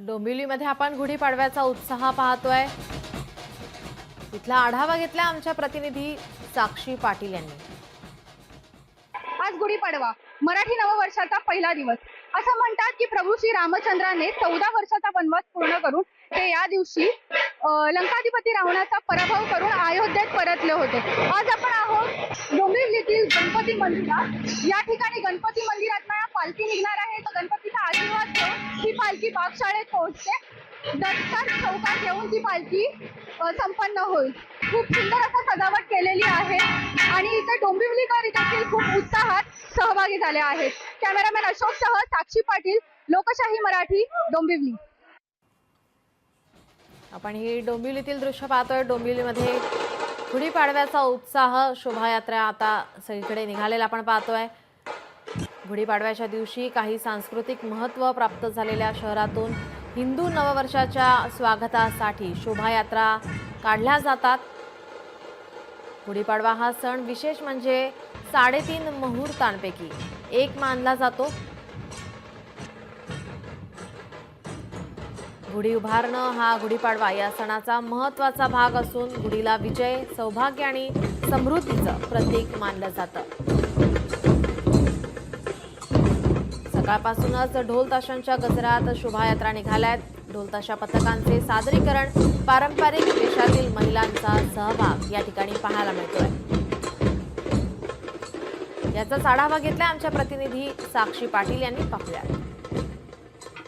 डोंबिवलीमध्ये आपण गुढीपाडव्याचा उत्साह पाहतोय। इथला आढावा घेतला आमच्या प्रतिनिधी साक्षी पाटील यांनी। आज गुढीपाडवा मराठी नववर्षाचा पहिला दिवस। असं म्हणतात की प्रभू श्री रामचंद्राने 14 वर्षाचा वनवास पूर्ण करून ते या दिवशी लंकाधिपती रावणाचा पराभव करून अयोध्येत परतले होते। आज आपण आहोत डोंबिवलीतील गणपती मंदिरात। या ठिकाणी गणपती मंदिरात पालखी निघणार आहे। गणपतीचा आशीर्वाद घेऊन ही पालखी बागशाळेत पोहोचते। दत्तर चौकात येऊन ती पालखी संपन्न होईल। खूप सुंदर असं सजावट केलेली आहे आणि इथे डोंबिवलीकर देखील खूप उत्साहात सहभागी झाले आहेत। कॅमेरामॅन अशोक सह साक्षी पाटील, लोकशाही मराठी, डोंबिवली। आपण ही डोंबिवलीतील दृश्य पाहतोय। डोंबिवलीमध्ये गुढीपाडव्याचा उत्साह, शोभायात्रा आता सगळीकडे निघालेला आपण पाहतोय। गुढीपाडव्याच्या दिवशी काही सांस्कृतिक महत्त्व प्राप्त झालेल्या शहरातून हिंदू नववर्षाच्या स्वागतासाठी शोभायात्रा काढल्या जातात। गुढीपाडवा हा सण विशेष म्हणजे 3.5 मुहूर्तांपैकी एक मानला जातो। गुढी उभारणं हा गुढीपाडवा या सणाचा महत्त्वाचा भाग असून गुढीला विजय, सौभाग्य आणि समृद्धीचं प्रतीक मानलं जातं। सकाळपासूनच ढोल ताशांच्या गजरात शोभायात्रा निघाल्यात। ढोल ताशा पथकांचे सादरीकरण, पारंपरिक वेशातील महिलांचा सहभाग या ठिकाणी पाहायला मिळतोय। याचाच आढावा घेतला आमच्या प्रतिनिधी साक्षी पाटील यांनी। पाहूया।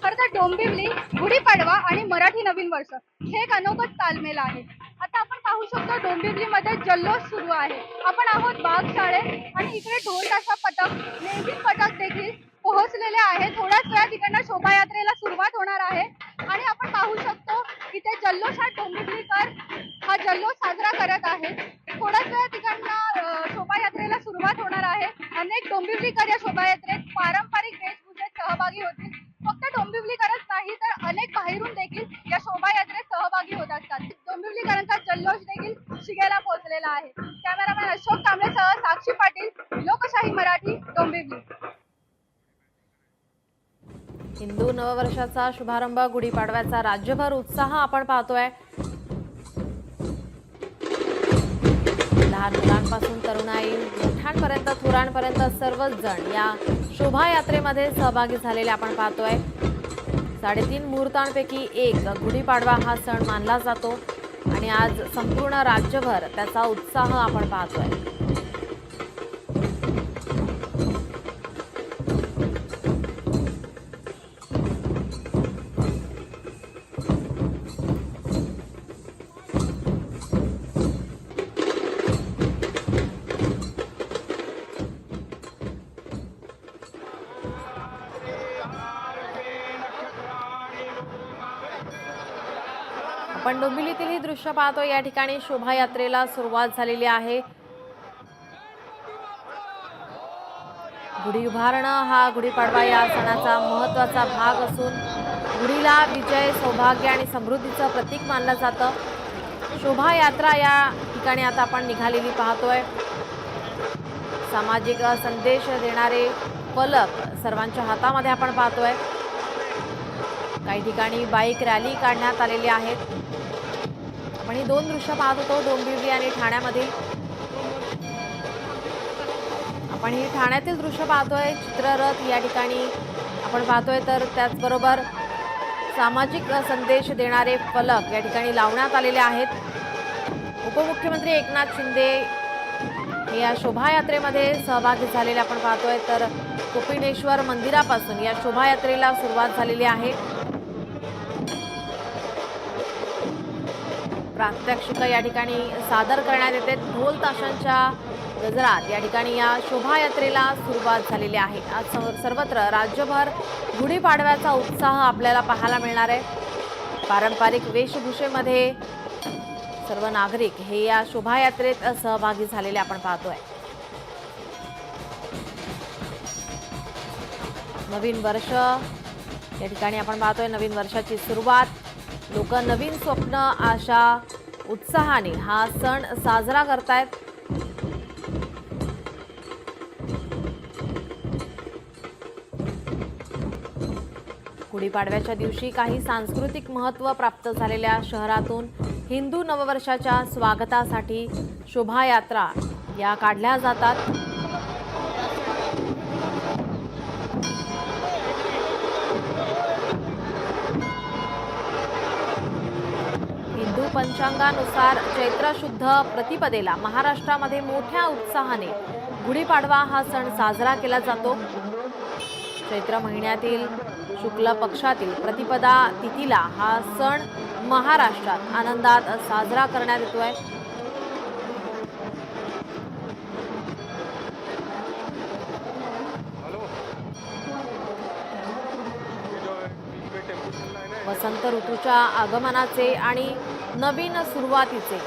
खरं तर डोंबिवली, गुढीपाडवा आणि मराठी नवीन वर्ष हे एक अनोखं तालमेल आहे। आता आपण पाहू शकतो डोंबिवलीमध्ये जल्लोष सुरू आहे। आपण आहोत बागशाळेत आणि इकडे ढोल ताशा पथक, म्युझिक पथक देखील पोहोचलेले आहे। थोड्याच वेळात तिकडनं शोभायात्रेला सुरुवात होणार आहे आणि आपण पाहू शकतो इथे जल्लोषात डोंबिवलीकर हा जल्लोष साजरा करत आहेत। थोड्याच वेळात तिकडनं शोभायात्रेला सुरुवात होणार आहे। अनेक डोंबिवलीकर या शोभायात्रेत पारंपरिक वेशभूषेत सहभागी होतील। फक्त डोंबिवलीकरच नाही तर अनेक बाहेरून देखील या शोभायात्रेत सहभागी होत असतात। डोंबिवलीकरांचा जल्लोष देखील शिगेला पोहोचलेला आहे। कॅमेरामॅन अशोक कांबळेसह साक्षी पाटील, लोकशाही मराठी, डोंबिवली। हिंदू नववर्षाचा शुभारंभ गुढीपाडव्याचा राज्यभर उत्साह आपण पाहतोय। लहान मुलांपासून तरुणाई, मोठ्यांपर्यंत, थोरांपर्यंत सर्वच जण या शोभायात्रेमध्ये सहभागी झालेले आपण पाहतोय। 3.5 मुहूर्तांपैकी एक गुढीपाडवा हा सण मानला जातो आणि आज संपूर्ण राज्यभर त्याचा उत्साह आपण पाहतोय। आपण डोंबिवलीतील ही दृश्य पाहतो। या ठिकाणी शोभायात्रेला सुरुवात झालेली आहे। गुढी उभारणं हा गुढीपाडवा या सणाचा महत्त्वाचा भाग असून गुढीला विजय, सौभाग्य आणि समृद्धीचं प्रतीक मानलं जातं। शोभायात्रा या ठिकाणी आता आपण निघालेली पाहतोय। सामाजिक संदेश देणारे फलक सर्वांच्या हातामध्ये आपण पाहतोय। काही ठिकाणी बाईक रॅली काढण्यात आलेली आहेत। आपण ही दोन दृश्य पाहत होतो डोंबिवली आणि ठाण्यामधील। आपण ही ठाण्यातील दृश्य पाहतोय। चित्ररथ या ठिकाणी आपण पाहतोय तर त्याचबरोबर सामाजिक संदेश देणारे फलक या ठिकाणी लावण्यात आलेले आहेत। उपमुख्यमंत्री एकनाथ शिंदे हे या शोभायात्रेमध्ये सहभागी झालेले आपण पाहतोय तर कोपिनेश्वर मंदिरापासून या शोभायात्रेला सुरुवात झालेली आहे। प्रात्यक्षिक या ठिकाणी सादर करण्यात येते। ढोल ताशांच्या गजरात या ठिकाणी या शोभायात्रेला सुरुवात झालेली आहे। आज सर्वत्र राज्यभर गुढीपाडव्याचा उत्साह आपल्याला पाहायला मिळणार आहे। पारंपरिक वेशभूषेमध्ये सर्व नागरिक हे या शोभायात्रेत सहभागी झालेले आपण पाहतोय। नवीन वर्ष या ठिकाणी आपण पाहतोय। नवीन वर्षाची सुरुवात, लोक नवीन स्वप्न, आशा, उत्साहाने हा सण साजरा करतायत। गुढीपाडव्याच्या दिवशी काही सांस्कृतिक महत्त्व प्राप्त झालेल्या शहरातून हिंदू नववर्षाच्या स्वागतासाठी शोभायात्रा या काढल्या जातात. हिंदू पंचांगानुसार चैत्र शुद्ध प्रतिपदेला महाराष्ट्रामध्ये मोठ्या उत्साहाने गुढीपाडवा हा सण साजरा केला जातो. चैत्र महिन्यातील शुक्ल पक्षातील प्रतिपदा तिथीला हा सण महाराष्ट्रात आनंदात साजरा करण्यात येतोय. वसंत ऋतूच्या आगमनाचे आणि नवीन सुरुवातीचे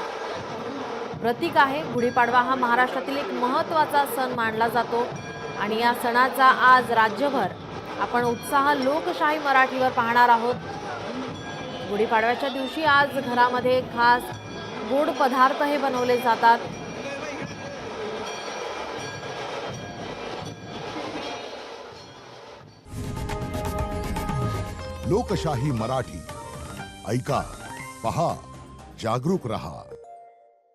प्रतीक आहे. गुढीपाडवा हा महाराष्ट्रातील एक महत्त्वाचा सण मानला जातो आणि या सणाचा आज राज्यभर आपण उत्साह लोकशाही मराठीवर पाहणार आहोत. गुढीपाडव्याच्या दिवशी आज घरामध्ये खास गोड पदार्थ हे बनवले जातात. लोकशाही मराठी ऐका, पहा, जागरूक रहा.